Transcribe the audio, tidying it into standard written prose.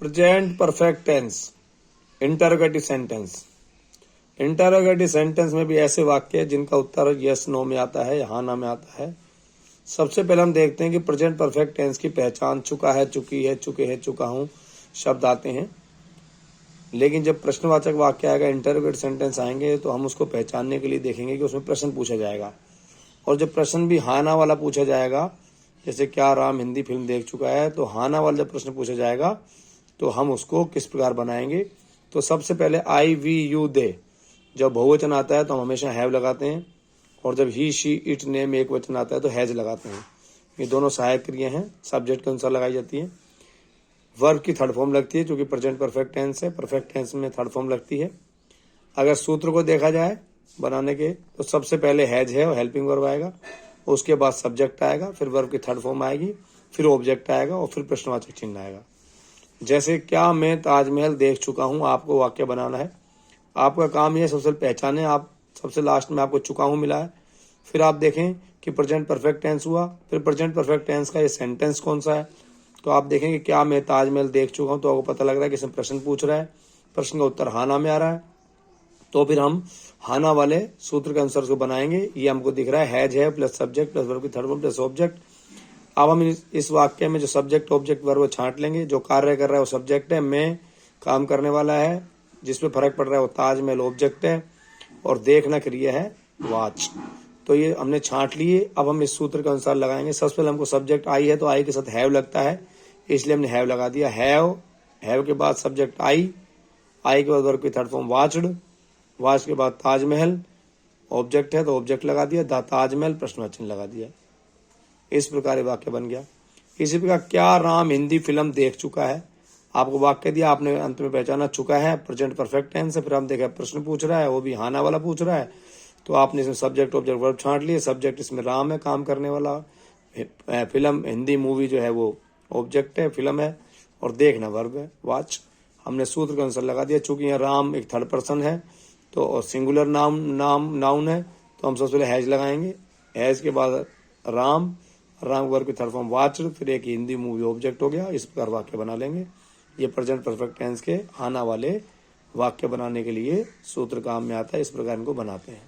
Present perfect tense, interrogative sentence. Interrogative sentence में भी ऐसे वाक्य है जिनका उत्तर यस नो में आता है या हाँ ना में आता है। सबसे पहले हम देखते हैं कि प्रेजेंट परफेक्ट टेंस की पहचान चुका है, चुकी है, चुके हैं, चुका हूं शब्द आते हैं। लेकिन जब प्रश्नवाचक वाक्य आएगा, इंटरोगेटिव सेंटेंस आएंगे, तो हम उसको पहचानने के लिए देखेंगे कि उसमें प्रश्न पूछा जाएगा। और जब प्रश्न भी हाँ ना वाला पूछा जाएगा, जैसे क्या राम हिंदी फिल्म देख चुका है, तो हाँ ना वाला जब प्रश्न पूछा जाएगा तो हम उसको किस प्रकार बनाएंगे। तो सबसे पहले आई वी यू दे, जब बहुवचन आता है तो हम हमेशा हैव लगाते हैं, और जब ही शी इट ने में एक वचन आता है तो हैज लगाते हैं। ये दोनों सहायक क्रिया हैं, सब्जेक्ट के अनुसार लगाई जाती है। वर्ब की थर्ड फॉर्म लगती है, क्योंकि प्रेजेंट परफेक्ट टेंस है, परफेक्ट टेंस में थर्ड फॉर्म लगती है। अगर सूत्र को देखा जाए बनाने के, तो सबसे पहले हैज है और हेल्पिंग वर्ब आएगा, उसके बाद सब्जेक्ट आएगा, फिर वर्ब की थर्ड फॉर्म आएगी, फिर ऑब्जेक्ट आएगा और फिर प्रश्नवाचक चिन्ह आएगा। जैसे क्या मैं ताजमहल देख चुका हूं, आपको वाक्य बनाना है। आपका काम यह सबसे पहचाने, आप सबसे लास्ट में आपको चुका हूं मिला है, फिर आप देखें कि प्रेजेंट परफेक्ट टेंस हुआ, फिर प्रेजेंट परफेक्ट टेंस का ये सेंटेंस कौन सा है। तो आप देखेंगे क्या मैं ताजमहल देख चुका हूं, तो आपको पता लग रहा है कि इसमें प्रश्न पूछ रहा है, प्रश्न का उत्तर हाँ ना में आ रहा है। तो फिर हम हाना वाले सूत्र के अनुसार उसको बनाएंगे। ये हमको दिख रहा है हैज है प्लस सब्जेक्ट प्लस वर्ब की थर्ड फॉर्म प्लस ऑब्जेक्ट। अब हम इस वाक्य में जो सब्जेक्ट ऑब्जेक्ट वर्ब छांट लेंगे। जो कार्य कर रहा है वो सब्जेक्ट है, मैं काम करने वाला है, जिसपे फर्क पड़ रहा है वो ताजमहल ऑब्जेक्ट है, और देखना क्रिया है वॉच। तो ये हमने छांट लिए। अब हम इस सूत्र के अनुसार लगाएंगे। सबसे पहले हमको सब्जेक्ट आई है, तो आई के साथ हैव लगता है, इसलिए हमने हैव लगा दिया। हैव के बाद सब्जेक्ट आई के बाद वर्ब की थर्ड फॉर्म वॉच्ड, वाच के बाद ताजमहल, ऑब्जेक्ट है तो ऑब्जेक्ट लगा दिया, ताजमहल प्रश्नवाचक लगा दिया। इस प्रकार वाक्य बन गया। इसी प्रकार क्या राम हिंदी फिल्म देख चुका है, आपको वाक्य दिया, आपने अंत में पहचाना चुका है, प्रेजेंट परफेक्ट टेंस है। फिर हम देखा प्रश्न पूछ रहा है, वो भी हाना वाला पूछ रहा है, तो आपने इसमें सब्जेक्ट ऑब्जेक्ट वर्ब छांट लिए। सब्जेक्ट इसमें राम है, काम करने वाला, फिल्म हिंदी मूवी जो है वो ऑब्जेक्ट है, फिल्म है, और देखना वर्ब है वॉच। हमने सूत्र के अनुसार लगा दिया। चूंकि यहाँ राम एक थर्ड पर्सन है तो और सिंगुलर नाउन है, तो हम सबसे पहले हैज लगाएंगे। हैज के बाद राम वर्ब की थर्ड फॉर्म वॉच्ड, फिर एक हिंदी मूवी ऑब्जेक्ट हो गया। इस प्रकार वाक्य बना लेंगे। ये प्रेजेंट परफेक्ट टेंस के आना वाले वाक्य बनाने के लिए सूत्र काम में आता है। इस प्रकार इनको बनाते हैं।